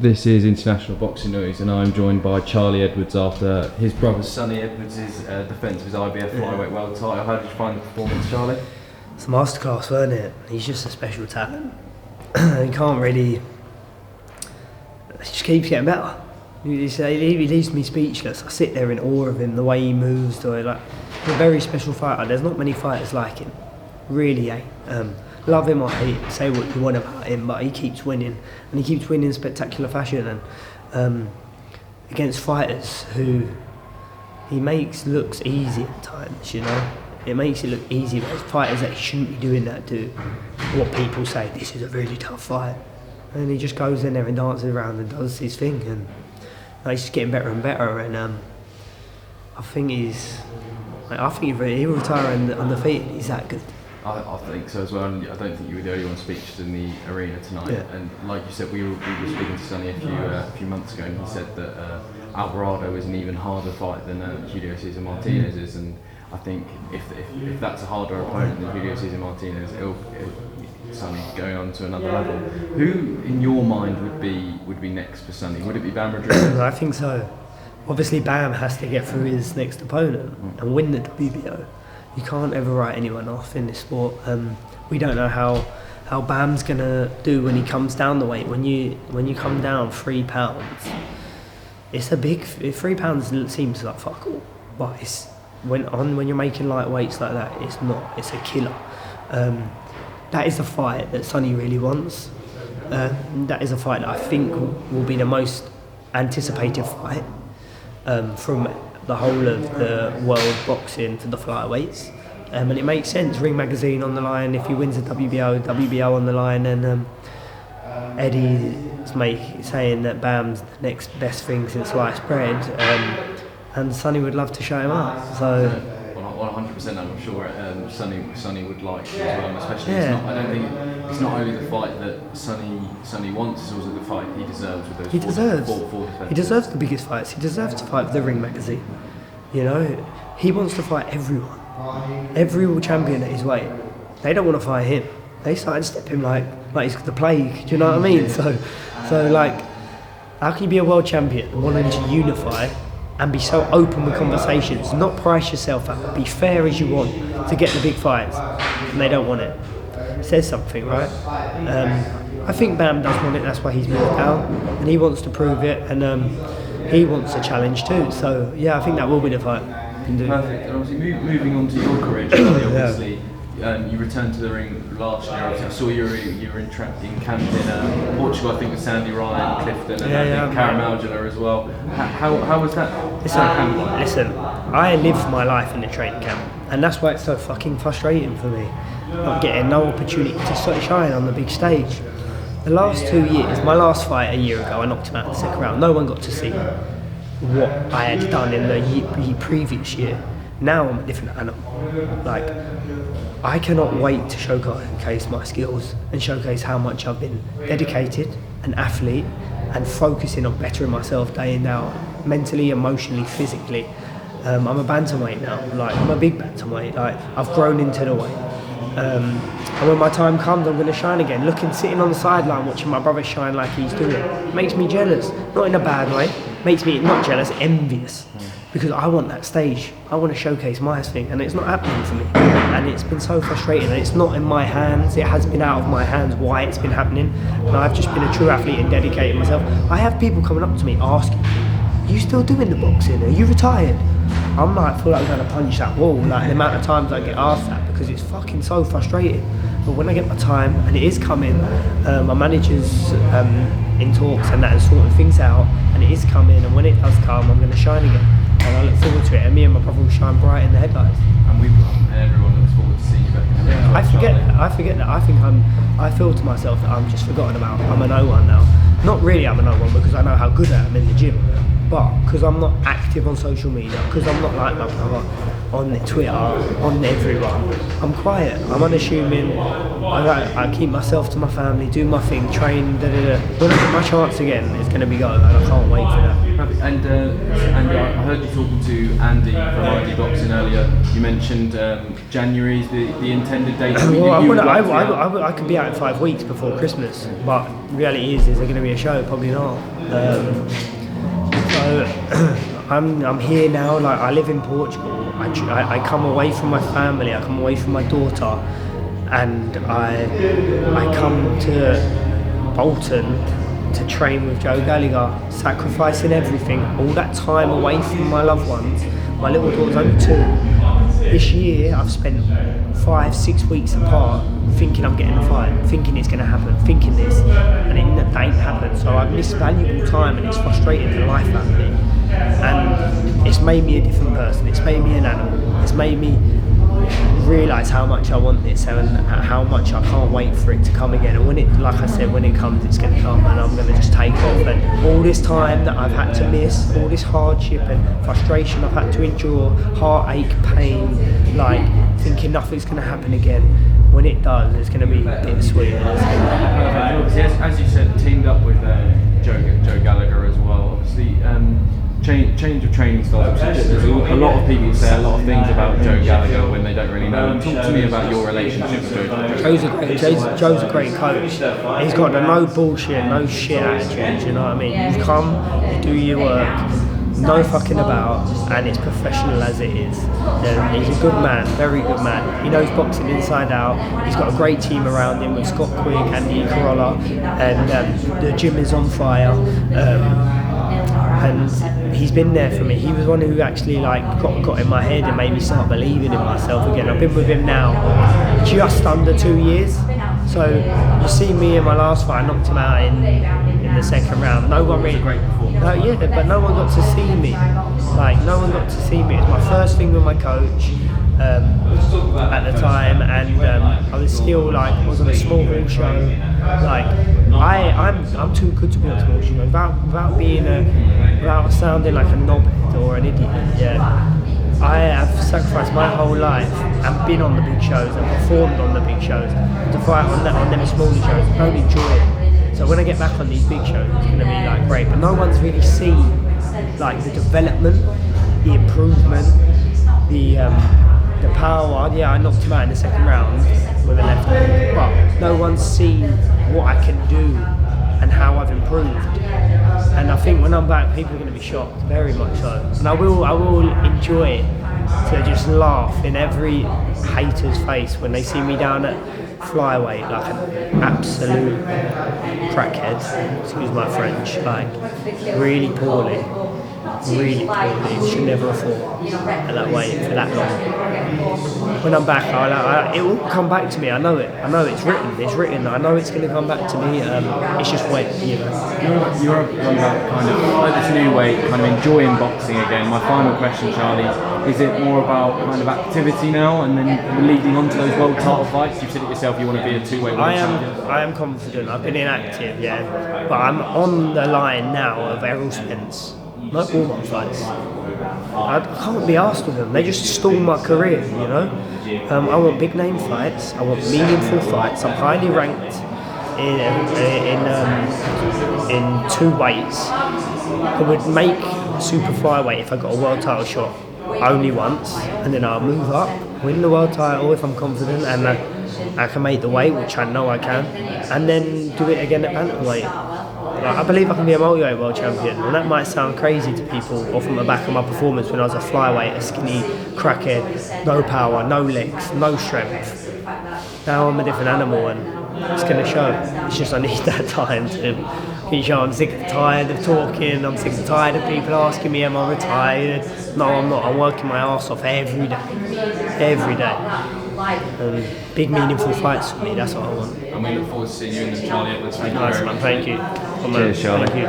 This is International Boxing News, and I'm joined by Charlie Edwards after his brother Sonny Edwards' defence of his IBF flyweight world title. How did you find the performance, Charlie? It's a masterclass, wasn't it? He's just a special talent. He can't really... He just keeps getting better. He leaves me speechless. I sit there in awe of him, the way he moves. He's a very special fighter. There's not many fighters like him. Really, love him or hate him, say what you want about him, but he keeps winning, and he keeps winning in spectacular fashion, and against fighters who he makes looks easy at times, you know. It makes it look easy, but it's fighters that he shouldn't be doing that to. What people say, this is a really tough fight, and he just goes in there and dances around and does his thing, and he's just getting better and better, and I think he'll retire undefeated. He's that good. I think so as well, and I don't think you were the only one speechless in the arena tonight. Yeah. And like you said, we were speaking to Sonny a few months ago, and he said that Alvarado is an even harder fight than Julio Cesar Martinez is, and I think if that's a harder opponent than Julio Cesar Martinez, Sonny going on to another level. Who, in your mind, would be next for Sonny? Would it be Bam Rodriguez? I think so. Obviously, Bam has to get through his next opponent and win the WBO. You can't ever write anyone off in this sport. We don't know how Bam's gonna do when he comes down the weight. When you come down 3 pounds, it's a big. 3 pounds seems like fuck all, but it's when you're making light weights like that, it's not. It's a killer. That is a fight that Sonny really wants. That is a fight that I think will be the most anticipated fight from the whole of the world boxing for the flyweights, and it makes sense. Ring Magazine on the line if he wins the WBO on the line, and Eddie's saying that Bam's the next best thing since sliced bread, and Sonny would love to show him up. So. 100%, I'm sure Sonny would like to as well, and especially I don't think it's not only the fight that Sonny wants, it's also the fight he deserves with those four defenses. He deserves the biggest fights. He deserves to fight for the Ring Magazine. You know, he wants to fight everyone. Every world champion at his weight. They don't want to fight him. They sidestep him like he's the plague. Do you know what I mean? So like, how can you be a world champion and wanting to unify and be so open with conversations, not price yourself out, be fair as you want to get the big fights, and they don't want it? It says something, right? I think Bam does want it, that's why he's moved out, and he wants to prove it, and he wants a challenge too. So yeah, I think that will be the fight. Perfect. And obviously moving on to your career, Charlie, obviously you returned to the ring last year. Obviously, I saw you were in camp in Portugal, I think, with Sandy Ryan, Clifton, and I think Karen Malgila as well. How was that? Listen, I live my life in the training camp, and that's why it's so fucking frustrating for me, not getting no opportunity to shine on the big stage. The last 2 years, my last fight a year ago, I knocked him out in the second round. No one got to see what I had done in the previous year. Now I'm a different animal. Like, I cannot wait to showcase my skills and showcase how much I've been dedicated, an athlete, and focusing on bettering myself day in, day out, mentally, emotionally, physically. I'm a bantamweight now. Like, I'm a big bantamweight. Like, I've grown into the weight. And when my time comes, I'm going to shine again. Sitting on the sideline, watching my brother shine like he's doing, it makes me jealous. Not in a bad way. Makes me not jealous, envious. Because I want that stage. I want to showcase my thing, and it's not happening for me. And it's been so frustrating, and it's not in my hands. It has been out of my hands why it's been happening. And I've just been a true athlete and dedicated myself. I have people coming up to me asking, are you still doing the boxing? Are you retired? I'm like, I feel like I'm going to punch that wall. Like, the amount of times I get asked that, because it's fucking so frustrating. But when I get my time, and it is coming, my manager's in talks and that, and sorting things out, and it is coming, and when it does come, I'm going to shine again. And I look forward to it, and me and my brother will shine bright in the headlights. And everyone looks forward to seeing you back in the ring. I forget that. I feel to myself that I'm just forgotten about. I'm a no one now. Not really I'm a no one, because I know how good I am in the gym. but because I'm not active on social media, because I'm not like my brother on Twitter, on everyone, I'm quiet, I'm unassuming, I keep myself to my family, do my thing, train, When I get my chance again, it's going to be go, and I can't wait for that. And I heard you talking to Andy from ID Boxing earlier. You mentioned January is the intended date. Well, I could be out in 5 weeks before Christmas, but reality is there going to be a show? Probably not. So I'm here now. Like, I live in Portugal. I come away from my family. I come away from my daughter, and I come to Bolton to train with Joe Gallagher, sacrificing everything, all that time away from my loved ones. My little daughter's only 2. This year I've spent 5-6 weeks apart thinking I'm getting a fight, thinking it's going to happen, thinking this, and it ain't happened. So I've missed valuable time, and it's frustrating the life out of me. And it's made me a different person, it's made me an animal, it's made me realise how much I want this and how much I can't wait for it to come again. And when it, like I said, when it comes, it's going to come, and I'm going to just take off. And all this time that I've had to miss, all this hardship and frustration I've had to endure, heartache, pain, like thinking nothing's going to happen again. When it does, it's going to be bittersweet. Obviously, as you said, teamed up with Joe Gallagher as well. Obviously, change of training styles. There's a lot of people say a lot of things about Joe Gallagher when they don't really know. Talk to me about your relationship with Joe. Joe's a great coach. He's got the no bullshit, no shit attitude. You know what I mean? You come, you do your work, no fucking about, and it's professional as it is. He's a good man, very good man. He knows boxing inside out. He's got a great team around him with Scott Quigg, Andy Corolla, and the gym is on fire. And he's been there for me. He was one who actually got in my head and made me start believing in myself again. I've been with him now just under 2 years. So you see me in my last fight, I knocked him out in the second round. No one really, but no one got to see me. No one got to see me. It was my first thing with my coach at the time, and I was still I was on a small hall show. I'm too good to be on a small show without sounding like a knobhead or an idiot. Yeah. I have sacrificed my whole life and been on the big shows and performed on the big shows to fight on them smaller shows. I don't enjoy it. So when I get back on these big shows, it's going to be great. But no one's really seen the development, the improvement, the power. Yeah, I knocked him out in the second round with a left hook, but no one's seen what I can do and how I've improved. And I think when I'm back, people are going to be shocked, very much so. And I will enjoy it to just laugh in every hater's face when they see me down at flyweight like an absolute crackhead, excuse my French, really poorly. Should never have fought at that weight for that long. When I'm back, it will come back to me. I know it. I know it's written. I know it's going to come back to me. It's just wait, You're kind of like this new weight, kind of enjoying boxing again. My final question, Charlie, is it more about kind of activity now, and then leading on to those world title fights? You've said it yourself. You want to be a two-weight world champion. I am confident. I've been inactive, but I'm on the line now of Errol Spence. No warm-up fights. I can't be asked with them. They just stall my career, I want big name fights. I want meaningful fights. I'm highly ranked in 2 weights. I would make super flyweight if I got a world title shot only once, and then I'll move up, win the world title if I'm confident, and I can make the weight, which I know I can, and then do it again at bantamweight. I believe I can be a multi-weight world champion, and that might sound crazy to people off the back of my performance when I was a flyweight, a skinny crackhead, no power, no legs, no strength. Now I'm a different animal, and it's going to show. It's just I need that time to show. I'm sick and tired of talking. I'm sick and tired of people asking me, am I retired? No, I'm not. I'm working my arse off every day. Big meaningful fights for me, that's what I want. And we look forward to seeing you in the Charlie Edwards. Nice man, thank you. Cheers, Charlie. Thank you.